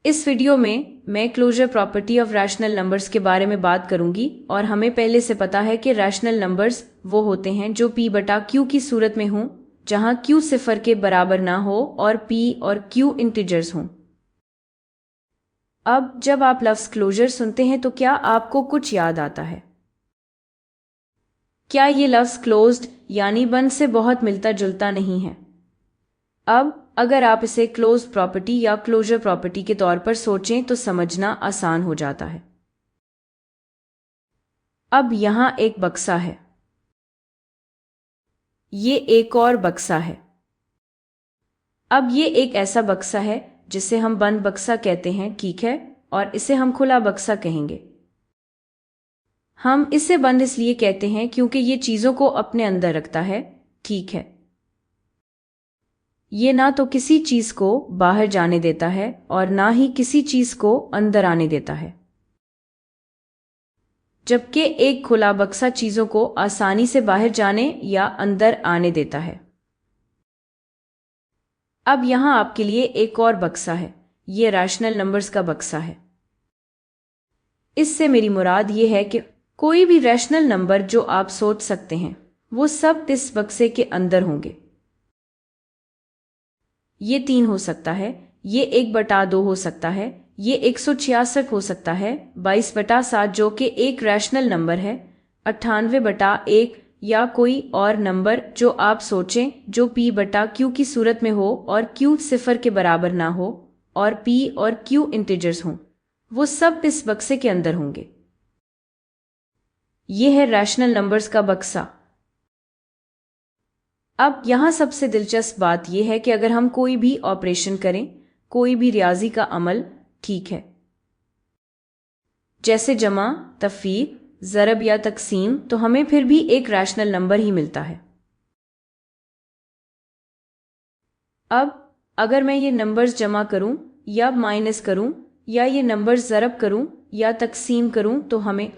इस वीडियो में मैं closure property of rational numbers के बारे में बात करूंगी और हमें पहले से पता है कि रैशनल नंबर्स वो होते हैं जो p बटा q की सूरत में हों, जहां q सिफर के बराबर ना हो और p और q इंटीजर्स हों। अब जब आप लफ्ज़ क्लोजर सुनते हैं तो क्या आपको कुछ याद आता है? क्या ये लफ्ज़ क्लोज्ड यानी बंद से बहुत मिलता जुलता नहीं है? अब अगर आप इसे क्लोज प्रॉपर्टी या क्लोजर प्रॉपर्टी के तौर पर सोचें तो समझना आसान हो जाता है। अब यहां एक बक्सा है, ये एक और बक्सा है। अब ये एक ऐसा बक्सा है जिसे हम बंद बक्सा कहते हैं, ठीक है, और इसे हम खुला बक्सा कहेंगे। हम इसे बंद इसलिए कहते हैं क्योंकि ये चीजों को अपने अंदर रखता है, ठीक है। ये ना तो किसी चीज को बाहर जाने देता है और ना ही किसी चीज को अंदर आने देता है, जबकि एक खुला बक्सा चीजों को आसानी से बाहर जाने या अंदर आने देता है। अब यहां आपके लिए एक और बक्सा है, ये रैशनल नंबर्स का बक्सा है। इससे मेरी मुराद ये है कि कोई भी रैशनल नंबर जो आप सोच सकते हैं वो सब इस बक्से के अंदर होंगे। ये 3 हो सकता है, ये 1/2 हो सकता है, ये 166 हो सकता है, 22/7 जो कि एक रैशनल नंबर है, 98/1 या कोई और नंबर जो आप सोचें जो p बटा q की सूरत में हो और q सिफर के बराबर ना हो और p और q इंटीजर्स हों, वो सब इस बक्से के अंदर होंगे। ये है रैशनल नंबर्स का बक्सा। अब यहां सबसे दिलचस्प बात यह है कि अगर हम कोई भी ऑपरेशन करें, कोई भी रियाजी का अमल, ठीक है, जैसे जमा, तफरीक, ज़रब या तकसीम, तो हमें फिर भी एक रैशनल नंबर ही मिलता है। अब अगर मैं ये नंबर्स जमा करूं या माइनस करूं या ये नंबर्स ज़रब करूं या तकसीम करूं तो हमें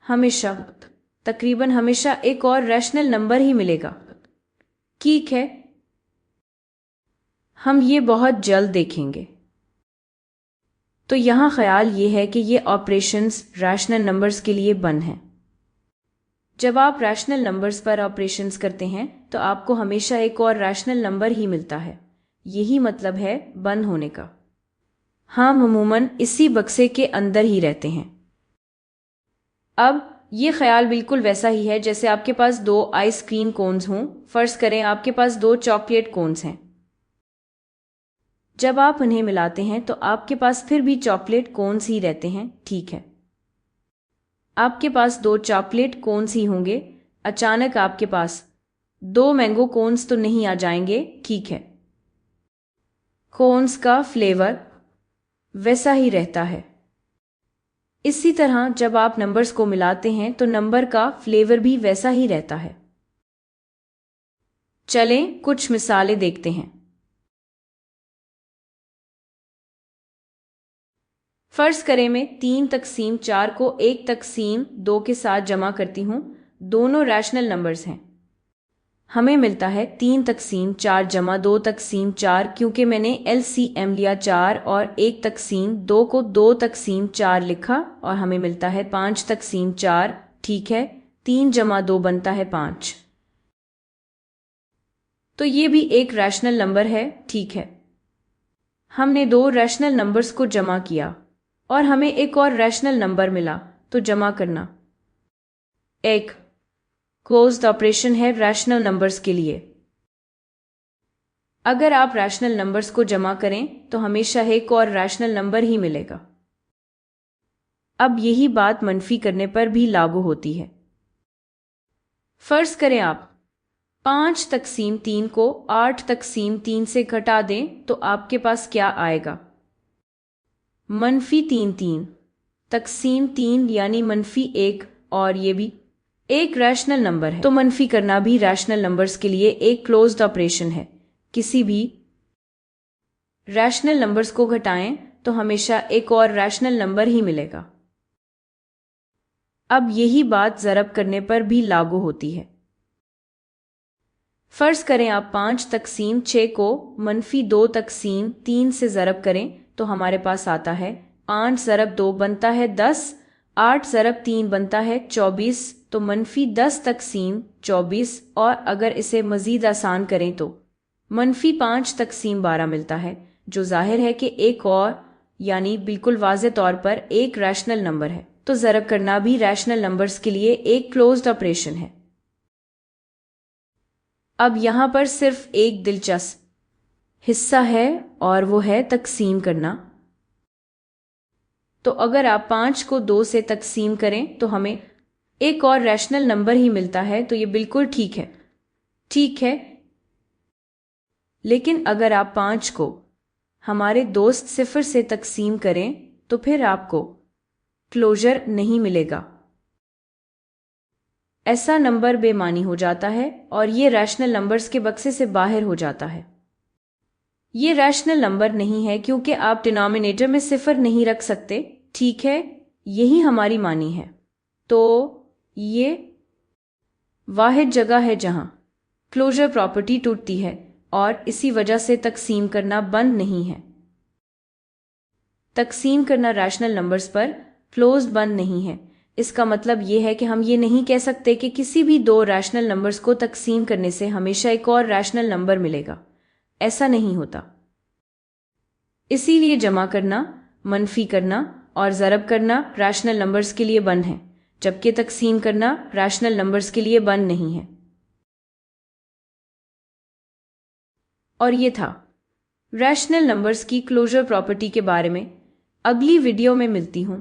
हमेशा, तकरीबन हमेशा एक और रैशनल नंबर ही मिलेगा, ठीक है। हम ये बहुत जल्द देखेंगे। तो यहाँ ख्याल ये है कि ये ऑपरेशंस रैशनल नंबर्स के लिए बंद हैं। जब आप रैशनल नंबर्स पर ऑपरेशंस करते हैं तो आपको हमेशा एक और रैशनल नंबर ही मिलता है। यही मतलब है बंद होने का। हम अमूमन इसी बक्से के अंदर ही रहते हैं। अब ये ख्याल बिल्कुल वैसा ही है जैसे आपके पास 2 आइसक्रीम कोन्स हों। फर्ज करें आपके पास 2 चॉकलेट कोन्स हैं। जब आप उन्हें मिलाते हैं तो आपके पास फिर भी चॉकलेट कोन्स ही रहते हैं, ठीक है। आपके पास 2 चॉकलेट कोन्स ही होंगे। अचानक आपके पास 2 मैंगो कोन्स तो नहीं आ जाएंगे, ठीक है। कोन्स का फ्लेवर वैसा ही रहता है। इसी तरह जब आप नंबर्स को मिलाते हैं तो नंबर का फ्लेवर भी वैसा ही रहता है। चलें कुछ मिसालें देखते हैं। फर्ज करें मैं 3/4 को 1/2 के साथ जमा करती हूँ। दोनों रैशनल नंबर्स हैं। हमें मिलता है 3/4 जमा 2/4 क्योंकि मैंने LCM लिया 4 और 1/2 को 2/4 लिखा और हमें मिलता है 5/4, ठीक है। 3 जमा 2 बनता है 5। तो ये भी एक रैशनल नंबर है, ठीक है। हमने 2 रैशनल नंबर्स को जमा किया और हमें एक और रैशनल नंबर मिला, तो जमा करना एक क्लोज्ड ऑपरेशन है रैशनल नंबर्स के लिए। अगर आप रैशनल नंबर्स को जमा करें तो हमेशा एक और रैशनल नंबर ही मिलेगा। अब यही बात मनफी करने पर भी लागू होती है। फर्ज करें आप 5/3 को 8/3 से घटा दें तो आपके पास क्या आएगा? -3 तकसीम 3 यानी -1, और ये भी एक रैशनल नंबर है, तो मनफी करना भी रैशनल नंबर्स के लिए एक क्लोज्ड ऑपरेशन है। किसी भी रैशनल नंबर्स को घटाएं तो हमेशा एक और रैशनल नंबर ही मिलेगा। अब यही बात ज़रब करने पर भी लागू होती है। फर्ज करें आप 5/6 को -2/3 से ज़रब करें تو ہمارے پاس آتا ہے 8 ضرب 2 بنتا ہے 10، 8 ضرب 3 بنتا ہے 24، تو -10 تقسیم 24، اور اگر اسے مزید آسان کریں تو -5 تقسیم 12 ملتا ہے، جو ظاہر ہے کہ ایک اور یعنی بالکل واضح طور پر ایک ریشنل نمبر ہے۔ تو ضرب کرنا بھی ریشنل نمبرز کے لیے ایک کلوزڈ آپریشن ہے۔ اب یہاں پر صرف ایک دلچسپ حصہ ہے اور وہ ہے تقسیم کرنا۔ تو اگر آپ 5 کو 2 سے تقسیم کریں تو ہمیں ایک اور ریشنل نمبر ہی ملتا ہے، تو یہ بالکل ٹھیک ہے۔ لیکن اگر آپ 5 کو ہمارے دوست 0 سے تقسیم کریں تو پھر آپ کو کلوجر نہیں ملے گا۔ ایسا نمبر بے معنی ہو جاتا ہے اور یہ ریشنل نمبرز کے بکسے سے باہر ہو جاتا ہے۔ یہ ریشنل نمبر نہیں ہے کیونکہ آپ ڈینامینیٹر میں 0 نہیں رکھ سکتے، ٹھیک ہے، یہی ہماری معنی ہے۔ تو یہ واحد جگہ ہے جہاں کلوجر پراپرٹی ٹوٹتی ہے اور اسی وجہ سے تقسیم کرنا بند نہیں ہے۔ تقسیم کرنا ریشنل نمبرز پر کلوزڈ بند نہیں ہے۔ اس کا مطلب یہ ہے کہ ہم یہ نہیں کہہ سکتے کہ کسی بھی 2 ریشنل نمبرز کو تقسیم کرنے سے ہمیشہ ایک اور ریشنل نمبر ملے گا، ایسا نہیں ہوتا۔ اسی لیے جمع کرنا، منفی کرنا اور ضرب کرنا ریشنل نمبرز کے لیے بند ہیں، جبکہ تقسیم کرنا ریشنل نمبرز کے لیے بند نہیں ہے۔ اور یہ تھا ریشنل نمبرز کی کلوجر پراپرٹی کے بارے میں۔ اگلی ویڈیو میں ملتی ہوں۔